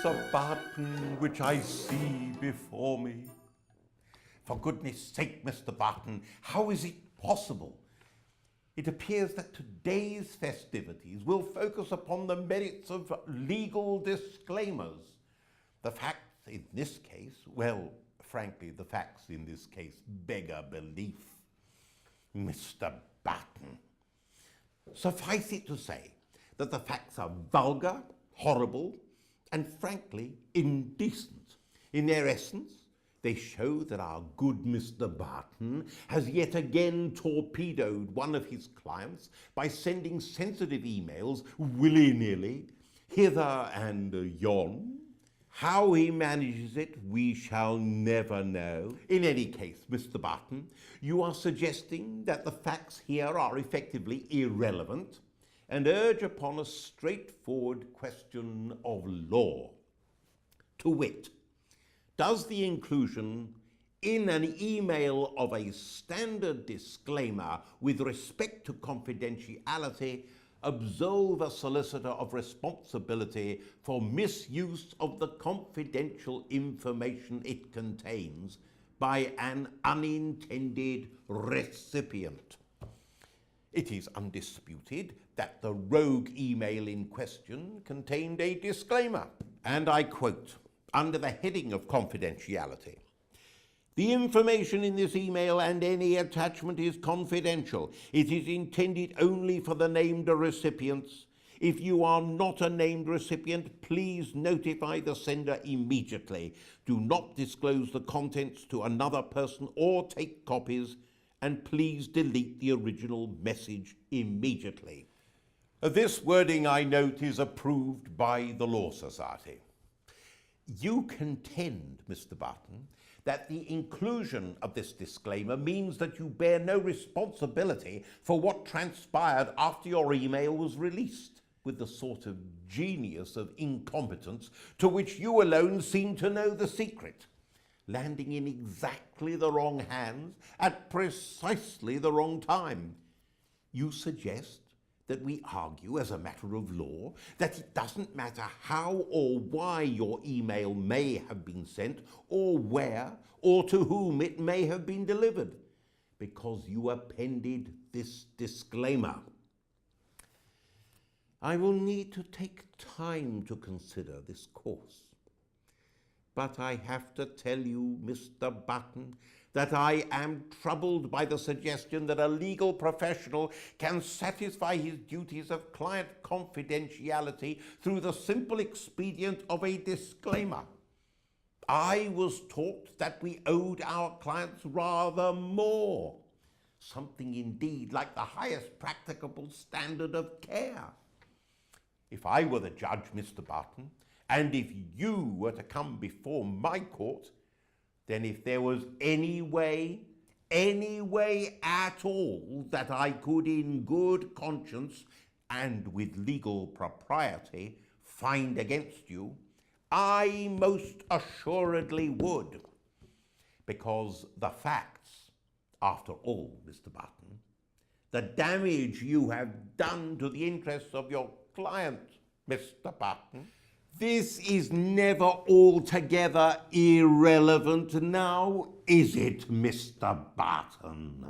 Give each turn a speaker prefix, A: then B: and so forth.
A: Mr. Barton, which I see before me. For goodness sake, Mr. Barton, how is it possible? It appears that today's festivities will focus upon the merits of legal disclaimers. The facts in this case, well, frankly, the facts in this case beggar belief. Mr. Barton. Suffice it to say that the facts are vulgar, horrible, and frankly indecent. In their essence, they show that our good Mr. Barton has yet again torpedoed one of his clients by sending sensitive emails willy-nilly, hither and yon. How he manages it, we shall never know. In any case, Mr. Barton, you are suggesting that the facts here are effectively irrelevant and urge upon a straightforward question of law. To wit, does the inclusion in an email of a standard disclaimer with respect to confidentiality absolve a solicitor of responsibility for misuse of the confidential information it contains by an unintended recipient? It is undisputed that the rogue email in question contained a disclaimer, and I quote, under the heading of confidentiality, "The information in this email and any attachment is confidential. It is intended only for the named recipients. If you are not a named recipient, please notify the sender immediately. Do not disclose the contents to another person or take copies, and please delete the original message immediately." This wording, I note, is approved by the Law Society. You contend, Mr. Barton, that the inclusion of this disclaimer means that you bear no responsibility for what transpired after your email was released, with the sort of genius of incompetence to which you alone seem to know the secret, landing in exactly the wrong hands at precisely the wrong time. You suggest that we argue as a matter of law that it doesn't matter how or why your email may have been sent, or where or to whom it may have been delivered, because you appended this disclaimer. I will need to take time to consider this course, but I have to tell you, Mr. Barton, that I am troubled by the suggestion that a legal professional can satisfy his duties of client confidentiality through the simple expedient of a disclaimer. I was taught that we owed our clients rather more, something indeed like the highest practicable standard of care. If I were the judge, Mr. Barton, and if you were to come before my court, then if there was any way at all that I could in good conscience and with legal propriety find against you, I most assuredly would. Because the facts, after all, Mr. Barton, the damage you have done to the interests of your client, Mr. Barton, this is never altogether irrelevant now, is it, Mr. Barton?